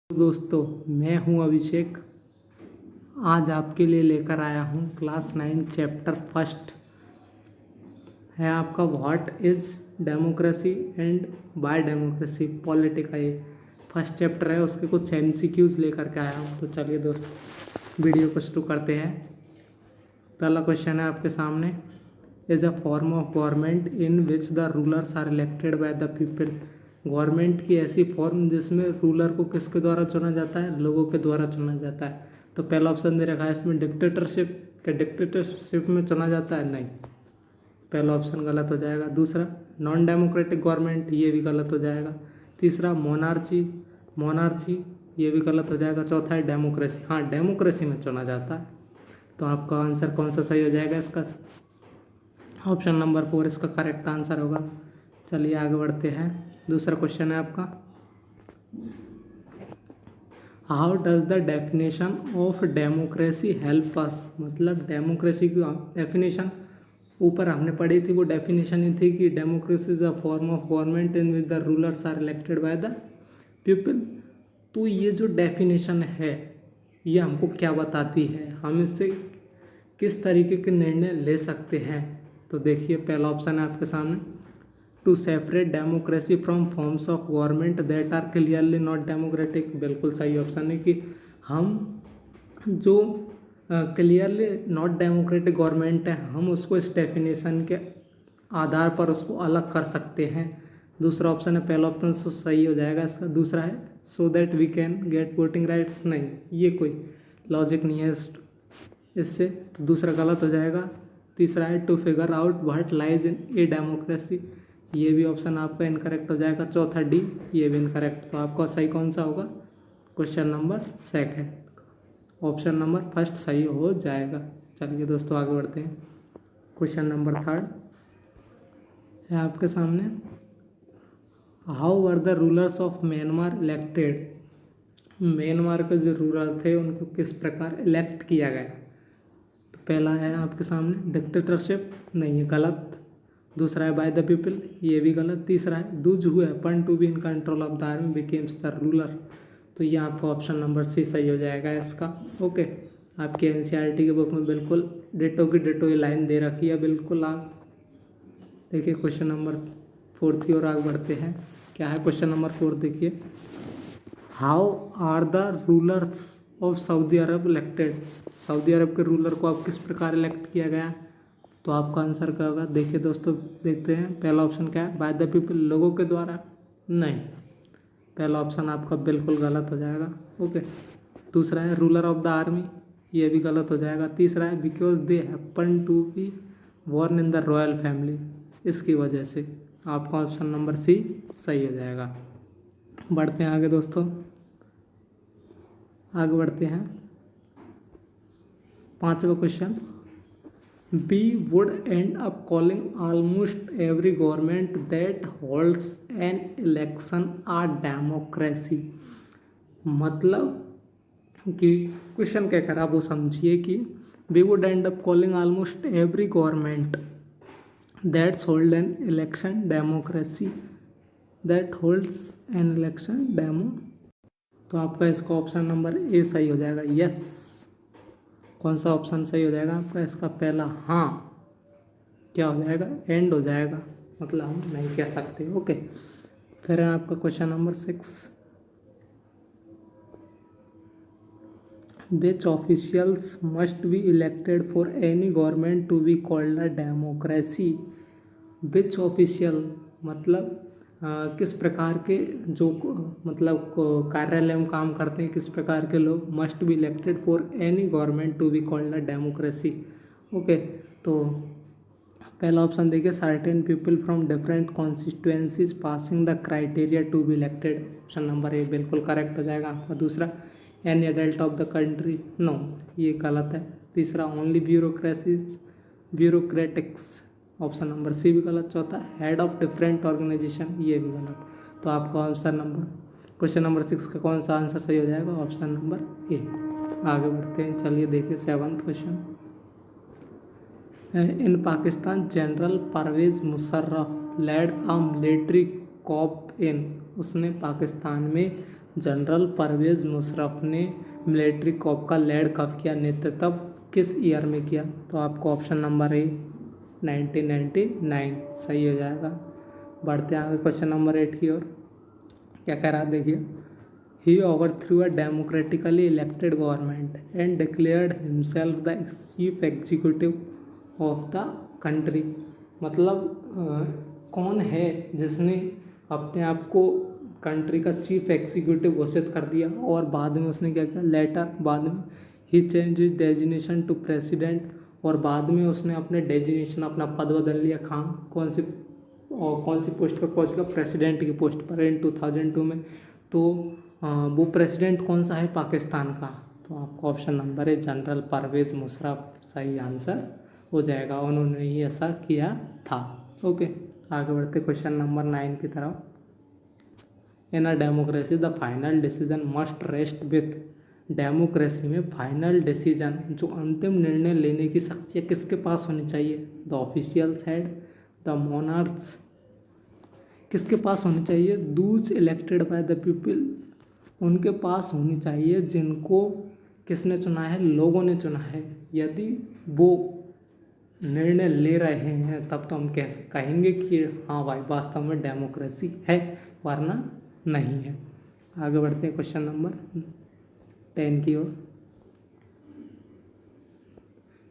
दोस्तों, मैं हूं अभिषेक। आज आपके लिए लेकर आया हूं क्लास 9 चैप्टर फर्स्ट है आपका what is democracy and by democracy political. ये फर्स्ट चैप्टर है, उसके कुछ MCQs लेकर के आया हूं। तो चलिए दोस्तों, वीडियो को शुरू करते हैं। पहला क्वेश्चन है आपके सामने, is a form of government in which the rulers are elected by the people. Government की ऐसी फॉर्म जिसमें रूलर को किसके द्वारा चुना जाता है? लोगों के द्वारा चुना जाता है। तो पहला ऑप्शन दे रखा है इसमें डिक्टेटरशिप। क्या डिक्टेटरशिप में चुना जाता है? नहीं, पहला ऑप्शन गलत हो जाएगा। दूसरा नॉन डेमोक्रेटिक गवर्नमेंट, ये भी गलत हो जाएगा। तीसरा मोनार्ची, मोनार्ची ये भी गलत हो जाएगा। चौथा है डेमोक्रेसी, हाँ डेमोक्रेसी में चुना जाता है। तो आपका आंसर कौन सा सही हो जाएगा? इसका ऑप्शन नंबर 4 इसका करेक्ट आंसर होगा। चलिए आगे बढ़ते हैं। दूसरा क्वेश्चन है आपका, how does the definition of democracy help us. मतलब डेमोक्रेसी की डेफिनेशन ऊपर हमने पढ़ी थी, वो डेफिनेशन ही थी कि democracy is a form of government in which the rulers are elected by the people. तो ये जो डेफिनेशन है ये हमको क्या बताती है, हम इससे किस तरीके के निर्णय ले सकते हैं? तो देखिए पहला ऑप्शन है आपके सामने, to separate democracy from forms of government that are clearly not democratic. बिल्कुल सही ऑप्शन है कि हम जो क्लियरली नॉट डेमोक्रेटिक गवर्नमेंट है हम उसको इस डेफिनेशन के आधार पर उसको अलग कर सकते हैं। दूसरा ऑप्शन है, पहला ऑप्शन तो सही हो जाएगा इसका। दूसरा है so that we can get voting rights. नहीं, ये कोई लॉजिक नहीं है इससे, तो दूसरा गलत हो जाएगा। तीसरा है to figure out what lies in a democracy, ये भी ऑप्शन आपका इनकरेक्ट हो जाएगा। चौथा डी, ये भी इनकरेक्ट। तो आपका सही कौन सा होगा? क्वेश्चन नंबर 2, ऑप्शन नंबर 1 सही हो जाएगा। चलिए दोस्तों आगे बढ़ते हैं। क्वेश्चन नंबर 3 है आपके सामने, how were the rulers of Myanmar elected. Myanmar के जो रूलर थे उनको किस प्रकार इलेक्ट किया गया? तो पहला है आपके सामने डिक्टेटरशिप, नहीं है, गलत। दूसरा है बाय द पीपल, ये भी गलत। तीसरा है those who happen to be in control of the army becomes the ruler. तो ये आपका ऑप्शन नंबर C सही हो जाएगा इसका। ओके, आपकी NCERT के बुक में बिल्कुल डिटो की डिटो ये लाइन दे रखी है, बिल्कुल आप देखिए। क्वेश्चन नंबर 4 की ओर आगे बढ़ते हैं। क्या है क्वेश्चन नंबर 4? देखिए, how are the rulers of Saudi Arab elected. Saudi Arab के रूलर को आप किस प्रकार इलेक्ट किया गया? तो आपका आंसर क्या होगा? देखिए दोस्तों, देखते हैं। पहला ऑप्शन क्या है? बाय द पीपल, लोगों के द्वारा। नहीं, पहला ऑप्शन आपका बिल्कुल गलत हो जाएगा। ओके, दूसरा है रूलर ऑफ द आर्मी, ये भी गलत हो जाएगा। तीसरा है because they happen to be born in the royal family, इसकी वजह से। आपका ऑप्शन नंबर C सही हो जाएगा। बढ़ते हैं आगे दोस्तों, आगे बढ़ते हैं। 5वां question, We would end up calling almost every government that holds an election a democracy। मतलब कि क्वेश्चन क्या करा वो समझिए कि we would end up calling almost every government that holds an election democracy, that holds an election demo। तो आपका इसका ऑप्शन नंबर A सही हो जाएगा। यस, कौन सा ऑप्शन सही हो जाएगा आपका? इसका पहला, हाँ। क्या हो जाएगा? एंड हो जाएगा, मतलब हम नहीं कह सकते। ओके, फिर है आपका question number 6, which officials must be elected for any government to be called a democracy. Which official मतलब किस प्रकार के जो मतलब कार्यालय में काम करते हैं, किस प्रकार के लोग must be elected for any government to be called a democracy. Okay, तो पहला ऑप्शन देखिए, certain people from different constituencies passing the criteria to be elected, option number A बिल्कुल करेक्ट हो जाएगा आपका। दूसरा, any adult of the country, no, ये गलत है। तीसरा, only bureaucratics, option number C भी गलत। चौथा, हेड ऑफ डिफरेंट ऑर्गेनाइजेशन, ये भी गलत। तो आपका ऑप्शन नंबर क्वेश्चन नंबर 6 का कौन सा आंसर सही हो जाएगा? Option number A। आगे बढ़ते हैं। चलिए देखिए 7वां question, in Pakistan general Pervez Musharraf led a military coup in. उसने पाकिस्तान में जनरल परवेज मुशर्रफ ने मिलिट्री कॉप का लीड कब किया, नेतृत्व किस ईयर में किया? तो आपको ऑप्शन नंबर ए 1999 सही हो जाएगा। बढ़ते हैं आगे क्वेश्चन नंबर 8 की ओर। क्या कह रहा है देखिए, he overthrew a democratically elected government and declared himself the chief executive of the country. मतलब कौन है जिसने अपने आप को कंट्री का चीफ एग्जीक्यूटिव घोषित कर दिया और बाद में उसने क्या किया, लेटर बाद में ही change his designation to president, और बाद में उसने अपने डेजिग्नेशन अपना पद बदल लिया। कौन सी पोस्ट पर पहुंच गया, प्रेसिडेंट की पोस्ट पर इन 2002 में। तो वो प्रेसिडेंट कौन सा है, पाकिस्तान का। तो आपका ऑप्शन नंबर है जनरल परवेज मुशर्रफ सही आंसर हो जाएगा, उन्होंने ही ऐसा किया था। ओके, आगे बढ़ते क्वेश्चन नंबर 9 की तरफ। In a democracy the final decision must rest with. Democracy में फाइनल डिसीजन, जो अंतिम निर्णय लेने की शक्ति किसके पास होनी चाहिए? The officials head, the monarchs, किसके पास होनी चाहिए? Dooj elected by the people, उनके पास होनी चाहिए जिनको किसने चुना है, लोगों ने चुना है। यदि वो निर्णय ले रहे हैं तब तो हम कहेंगे कि हाँ भाई वास्तव में डेमोक्रेसी है, वरना नहीं है। आगे बढ़ते हैं क्वेश्चन नंबर 10 की ओर।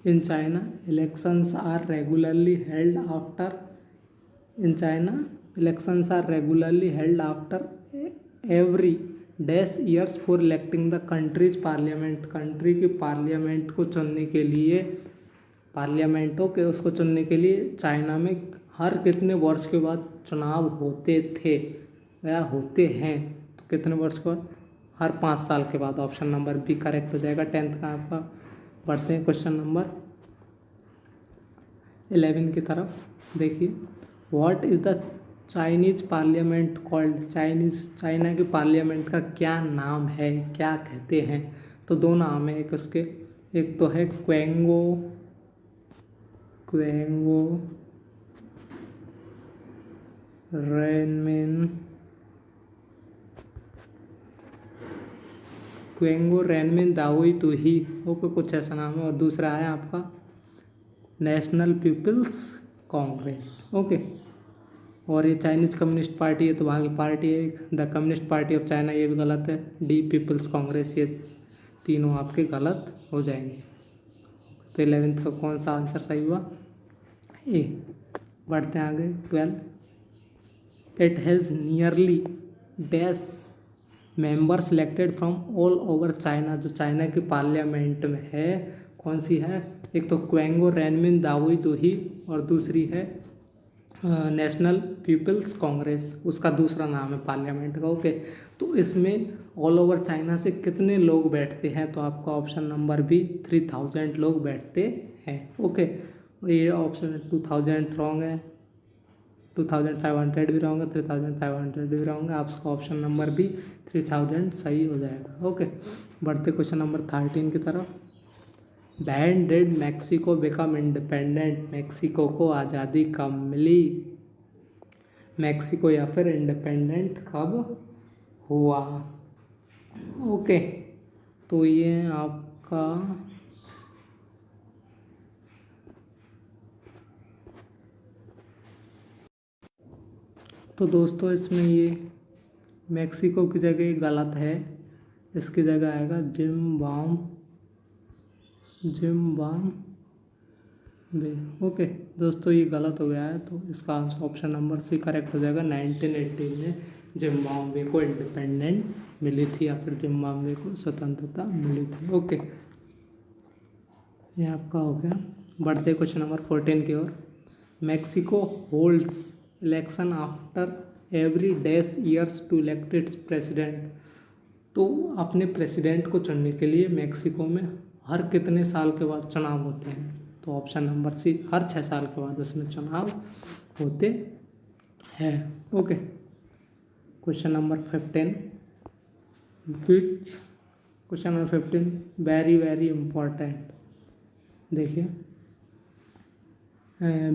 In China elections are regularly held after, in China elections are regularly held after every dash years for electing the country's parliament. Country की पार्लियामेंट को चुनने के लिए, पार्लियामेंटों के उसको चुनने के लिए चाइना में हर कितने वर्ष के बाद चुनाव होते थे या होते हैं? तो कितने वर्ष के बाद? हर 5 साल के बाद। ऑप्शन नंबर बी करेक्ट हो जाएगा 10th का आपका। बढ़ते हैं क्वेश्चन नंबर 11 की तरफ। देखिए, what is the Chinese parliament called. China की पार्लियामेंट का क्या नाम है, क्या कहते हैं? तो दो नाम है एक उसके, एक तो है क्वेंगो रेनमिन दाओई तुही, ओके कुछ ऐसा नाम है। और दूसरा है आपका नेशनल पीपल्स कांग्रेस। ओके, और ये चाइनीज कम्युनिस्ट पार्टी है, तो वहाँ की पार्टी है the communist party of China, ये भी गलत है। डी पीपल्स कांग्रेस, ये तीनों आपके गलत हो जाएंगे। तो 11th का कौन सा आंसर सही हुआ? ए। बढ़ते हैं आगे 12। It has nearly dash members elected from all over China. जो चाइना की पार्लियामेंट में है कौन सी है? एक तो क्वेंगो रेनमिन दाओई तुही और दूसरी है नेशनल पीपल्स कांग्रेस, उसका दूसरा नाम है पार्लियामेंट का। ओके, तो इसमें ऑल ओवर चाइना से कितने लोग बैठते हैं? तो आपका ऑप्शन नंबर बी 3000 लोग बैठते हैं। ओके, ये ऑप्शन 2000 रॉन्ग है, 2500 भी रॉन्ग है, 3500 भी रॉन्ग है। आपका ऑप्शन नंबर बी 3000 सही हो जाएगा। ओके, बढ़ते क्वेश्चन नंबर 13 की तरफ। When did Mexico become independent. Mexico को आज़ादी कब मिली? मैक्सिको या फिर इंडिपेंडेंट कब हुआ? ओके, तो ये आपका तो दोस्तों इसमें ये मैक्सिको की जगह गलत है, इसकी जगह आएगा जिम्बाब्वे। ओके दोस्तों, ये गलत हो गया है, तो इसका ऑप्शन नंबर सी करेक्ट हो जाएगा। 1918 में जिम्बाब्वे को इंडिपेंडेंट मिली थी, या फिर जिम्बाब्वे को स्वतंत्रता मिली थी। ओके, ये आपका हो गया। बढ़ते क्वेश्चन नंबर 14 की ओर। Mexico holds election after every dash years to elect its president. तो अपने प्रेसिडेंट को चुनने के लिए मैक्सिको में हर कितने साल के बाद चुनाव होते हैं? तो ऑप्शन नंबर सी हर 6 साल के बाद उसमें चुनाव होते हैं। Okay, question number 15। Question number 15 very very important. देखिए,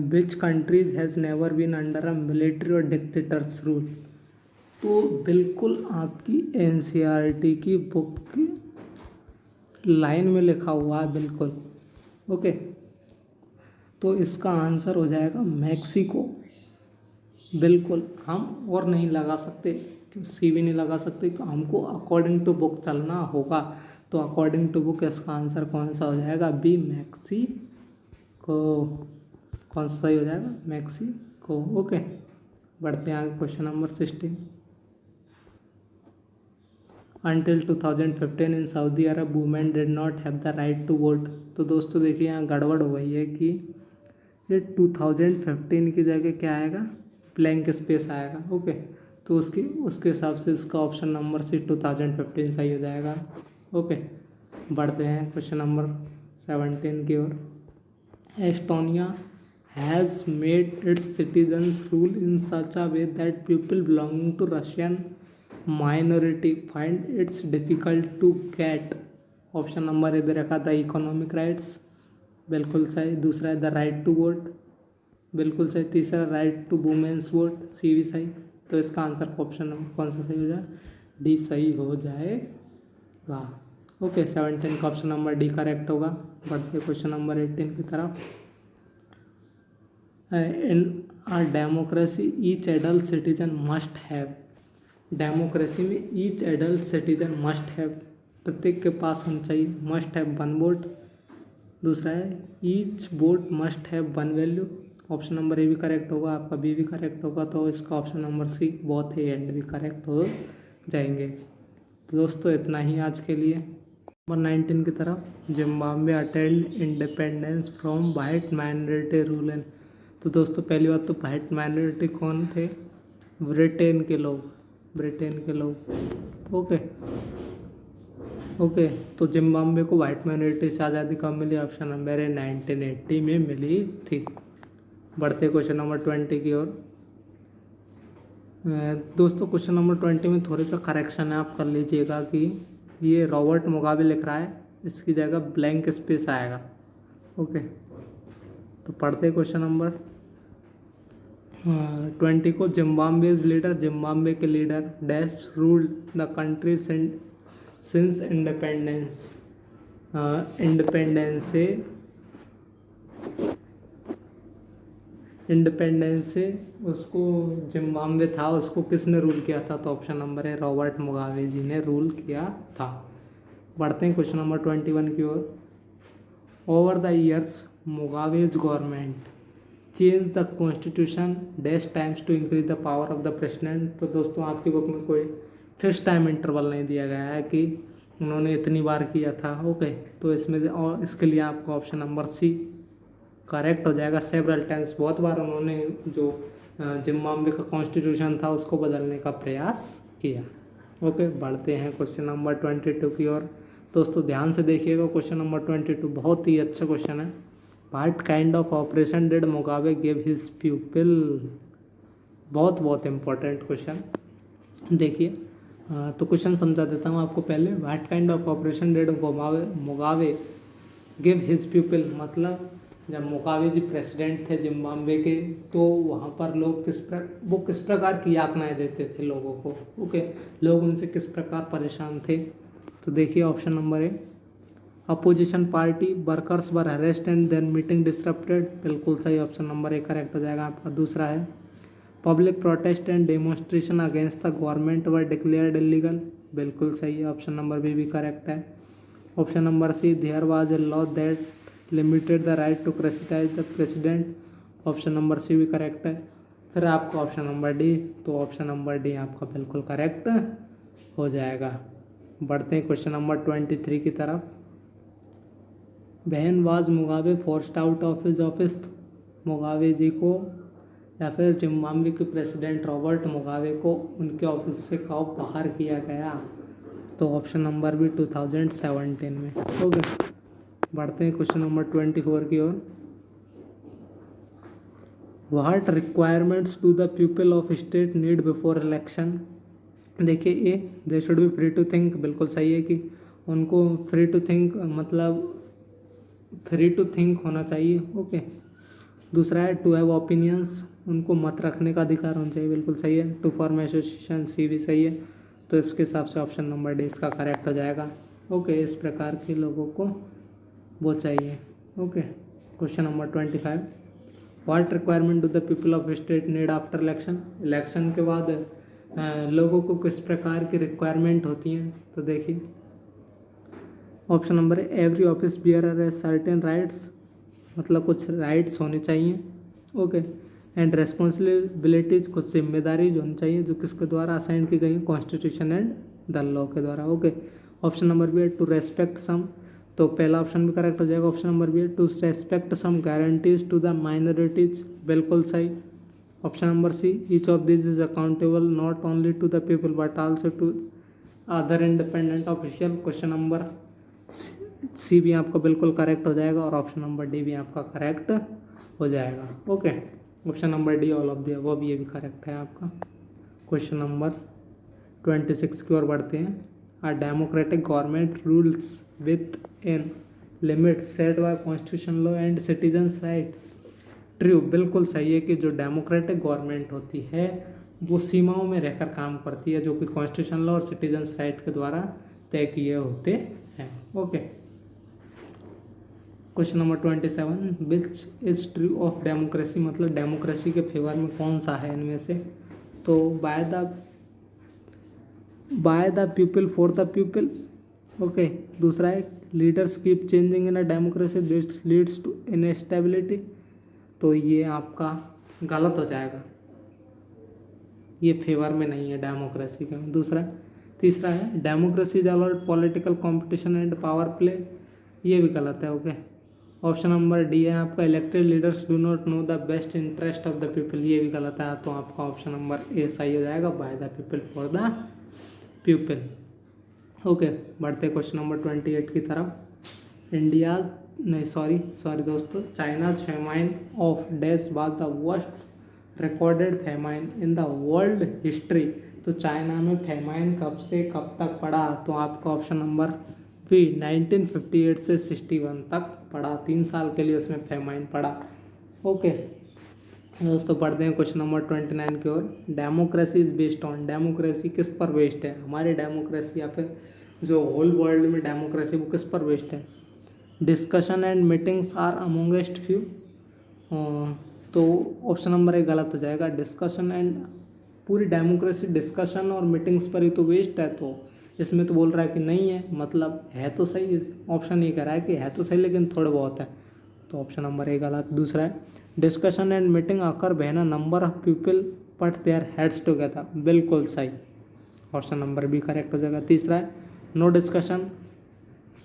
which countries has never been under a military or dictators rule. तो बिल्कुल आपकी एनसीईआरटी की बुक की लाइन में लिखा हुआ है बिल्कुल। ओके, तो इसका आंसर हो जाएगा मैक्सिको। बिल्कुल, हम और नहीं लगा सकते, क्यों सी भी नहीं लगा सकते, कि हमको अकॉर्डिंग टू बुक चलना होगा। तो अकॉर्डिंग टू बुक इसका आंसर कौन सा हो जाएगा? B, Mexico. कौन सा सही हो जाएगा? मैक्सिको। ओके, बढ़ते हैं आगे। Question number 16। Until 2015 in Saudi Arabia women did not have the right to vote. तो दोस्तों देखिए यहाँ गड़बड़ हो गई है कि ये 2015 की जगह क्या आएगा? ब्लैंक स्पेस आएगा। ओके, तो उसके हिसाब से इसका ऑप्शन नंबर सी 2015 सही हो जाएगा। ओके, बढ़ते हैं क्वेश्चन नंबर 17 की ओर। Estonia has made its citizens rule in such a way that people belonging to Russian minority find it's difficult to get. Option number इधर रखा था इकोनॉमिक राइट्स, बिल्कुल सही। दूसरा है द राइट टू वोट, बिल्कुल सही। तीसरा राइट टू वुमेन्स वोट, सी भी सही। तो इसका आंसर ऑप्शन नंबर कौन सा सही हो जाए? डी सही हो जाएगा। ओके, 17 का ऑप्शन नंबर डी करेक्ट होगा। बढ़ते क्वेश्चन नंबर 18 की तरफ। In a democracy each adult citizen must have. Democracy में each adult citizen must have, प्रत्येक के पास होना चाहिए, मस्ट हैव वन वोट। दूसरा है each vote must have one value. Option number ए भी करेक्ट होगा, आपका बी भी करेक्ट होगा। तो इसका option number C both A and B correct हो जाएंगे। तो दोस्तों इतना ही आज के लिए। नंबर 19 की तरफ। Zimbabwe attend independence from white minority rule and. तो दोस्तों पहली बात तो वाइट माइनॉरिटी कौन थे? ब्रिटेन के लोग, ब्रिटेन के लोग। ओके ओके, तो जिम्बाब्वे को वाइट माइनॉरिटी से आज़ादी कब मिली? ऑप्शन नंबर है 1980 में मिली थी। बढ़ते क्वेश्चन नंबर 20 की ओर। दोस्तों क्वेश्चन नंबर 20 में थोड़े सा करेक्शन है, आप कर लीजिएगा कि ये रॉबर्ट मुगाबे लिख रहा है, इसकी जगह ब्लैंक स्पेस आएगा। ओके, तो पढ़ते क्वेश्चन नंबर 20 को। जिम्बाब्वेज लीडर, जिम्बाब्वे के leader dash ruled the country since independence. Independence से उसको जिम्बाब्वे था, उसको किसने रूल किया था? तो ऑप्शन नंबर है रॉबर्ट मुगाबे जी ने रूल किया था। बढ़ते हैं क्वेश्चन नंबर 21 की ओर। Over the years Mugabe's government change the constitution dash times to increase the power of the president. तो दोस्तों आपकी बुक में कोई फिक्स टाइम इंटरवल नहीं दिया गया है कि उन्होंने इतनी बार किया था। ओके, तो इसमें और इसके लिए आपको ऑप्शन नंबर सी करेक्ट हो जाएगा। सेवरल टाइम्स, बहुत बार उन्होंने जो जिम्बाब्वे का कॉन्स्टिट्यूशन था उसको बदलने का प्रयास किया। ओके, बढ़ते हैं क्वेश्चन नंबर 22 की ओर। दोस्तों ध्यान से देखिएगा, क्वेश्चन नंबर 22 बहुत ही अच्छा क्वेश्चन है। What kind of operation did Mugabe give his people. बहुत इंपॉर्टेंट क्वेश्चन। देखिए तो क्वेश्चन समझा देता हूँ आपको पहले। What kind of operation did Mugabe give his people, मतलब जब मुगाबे जी प्रेसिडेंट थे जिम्बाब्वे के, तो वहाँ पर लोग किस प्रकार की यातनाएं देते थे लोगों को। ओके, लोग उनसे किस प्रकार परेशान थे। तो देखिए ऑप्शन नंबर है opposition party workers were arrest and then meeting disrupted, बिल्कुल सही। ऑप्शन नंबर ए करेक्ट हो जाएगा आपका। दूसरा है public protest and demonstration against the government were declared illegal, बिल्कुल सही है। ऑप्शन नंबर बी भी करेक्ट है। Option number C there was a law that limited the right to criticise the president, option number C भी correct है। फिर आपका option number D, तो ऑप्शन नंबर डी आपका बिल्कुल करेक्ट हो जाएगा। बढ़ते हैं क्वेश्चन नंबर 23 की तरफ। When was Mugabe forced out of his office. Mugabe ji को या फिर जिम्बाब्वे के प्रेसिडेंट रॉबर्ट मुगाबे को उनके ऑफिस से कब बाहर किया गया? तो ऑप्शन नंबर भी 2017 में। ओके, बढ़ते हैं क्वेश्चन नंबर 24 की ओर। What requirements to the people of state need before election. देखिए a they should be free to think, बिल्कुल सही है कि उनको फ्री टू थिंक मतलब फ्री टू थिंक होना चाहिए। ओके, दूसरा है टू हैव ओपिनियंस, उनको मत रखने का अधिकार होना चाहिए, बिल्कुल सही है। टू फॉर्म एसोसिएशन, सी भी सही है। तो इसके हिसाब से ऑप्शन नंबर डी इसका करेक्ट हो जाएगा। ओके, इस प्रकार के लोगों को वो चाहिए। Okay, question number 25, what requirement do the people of state need after election. Election के बाद लोगों को किस प्रकार की रिक्वायरमेंट होती हैं, तो देखिए ऑप्शन नंबर है एवरी ऑफिस बियरर है सर्टेन राइट्स, मतलब कुछ राइट्स होने चाहिए। ओके, एंड रेस्पॉन्सिबिलिटीज, कुछ जिम्मेदारी जो होनी चाहिए जो किसके द्वारा असाइन की गई कॉन्स्टिट्यूशन एंड द लॉ के द्वारा। ओके, ऑप्शन नंबर बी है टू रेस्पेक्ट सम, तो पहला ऑप्शन भी करेक्ट हो जाएगा। ऑप्शन नंबर बी है to respect some guarantees to the minorities, बिल्कुल सही। Option number C each of this is accountable not only to the people but also to other independent official. Question number C भी आपका बिल्कुल correct हो जाएगा और option number D भी आपका करेक्ट हो जाएगा। Okay, option number D all of the above ये भी करेक्ट है आपका। क्वेश्चन नंबर 26 की ओर बढ़ते हैं। A democratic government rules with in limit set bye constitution law and citizens right. True, बिल्कुल सही है कि जो डेमोक्रेटिक गवर्नमेंट होती है वो सीमाओं में रहकर काम करती है जो कि कॉन्स्टिट्यूशन लॉ और सिटीजन्स राइट के द्वारा तय किए होते हैं। Okay, question number 27, which is true of democracy, मतलब डेमोक्रेसी के फेवर में कौन सा है इनमें से, तो by the people for the people. Okay, दूसरा है leaders keep changing in a democracy this leads to instability, तो ये आपका गलत हो जाएगा, ये फेवर में नहीं है डेमोक्रेसी का। तीसरा है democracy is allowed political competition and power play, ये भी गलत है। ओके, ऑप्शन नंबर डी है आपका elected leaders do not know the best interest of the people, ये भी गलत है। तो आपका ऑप्शन नंबर ए सही हो जाएगा, bye the people for the people. Okay, बढ़ते क्वेश्चन नंबर 28 की तरफ। सॉरी दोस्तों, China's famine of dash was the worst recorded famine in the world history, तो चाइना में फेमाइन कब से कब तक पड़ा, तो आपका ऑप्शन नंबर बी 1958 से 61 तक पड़ा, 3 साल के लिए उसमें फेमाइन पड़ा। ओके दोस्तों, पढ़ते हैं क्वेश्चन नंबर 29 की ओर। Democracy is based on, democracy किस पर बेस्ड है, हमारी डेमोक्रेसी या फिर जो होल वर्ल्ड में डेमोक्रेसी वो किस पर बेस्ड है। Discussion and meetings are amongst few, तो ऑप्शन नंबर ए गलत हो जाएगा। डिस्कशन एंड, पूरी डेमोक्रेसी डिस्कशन और मीटिंग्स पर ही तो बेस्ड है, तो इसमें तो बोल रहा है कि नहीं है, मतलब है तो सही। ऑप्शन ये कह रहा है कि है तो सही लेकिन थोड़े बहुत है, तो ऑप्शन नंबर ए गलत। दूसरा है discussion and meeting occur when a number of people पट देयर हेड्स टुगेदर, बिल्कुल सही, ऑप्शन नंबर बी करेक्ट हो जाएगा। तीसरा है नो डिस्कशन,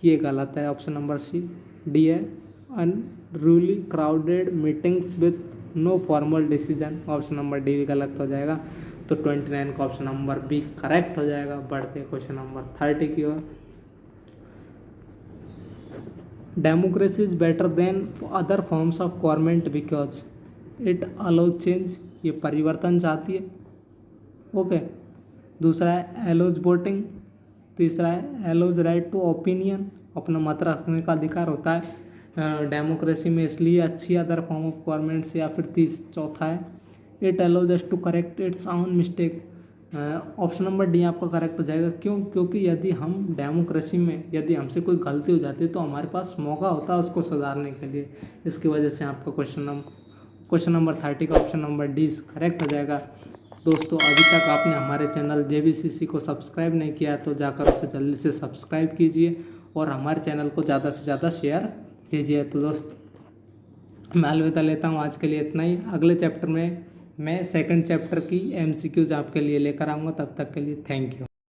ये गलत है, ऑप्शन नंबर सी डी है unruly crowded meetings with no formal decision, option number D भी गलत हो जाएगा। तो 29 का ऑप्शन नंबर बी करेक्ट हो जाएगा। बढ़ते क्वेश्चन नंबर 30 की ओर। Democracy is better than other forms of government because it allow change, ये परिवर्तन चाहती है। ओके, दूसरा है एलोज वोटिंग। तीसरा है एलोज राइट टू ओपिनियन, अपना मत रखने का अधिकार होता है डेमोक्रेसी में, इसलिए अच्छी अदर फॉर्म ऑफ गवर्नमेंट से। या फिर चौथा है it allows us to correct its own mistake, option number D आपका करेक्ट हो जाएगा। क्यों? क्योंकि यदि हम डेमोक्रेसी में यदि हमसे कोई गलती हो जाती है तो हमारे पास मौका होता है उसको सुधारने के लिए, इसकी वजह से आपका क्वेश्चन नंबर 30 का ऑप्शन नंबर डी करेक्ट हो जाएगा। दोस्तों, अभी तक आपने हमारे चैनल JBCC को सब्सक्राइब नहीं किया तो जाकर उसे जल्दी से सब्सक्राइब कीजिए और हमारे चैनल को ज़्यादा से ज़्यादा शेयर कीजिए। तो दोस्त, मैं अलविदा लेता हूँ, आज के लिए इतना ही। अगले चैप्टर में मैं सेकंड चैप्टर की MCQs आपके लिए लेकर आऊँगा, तब तक के लिए थैंक यू।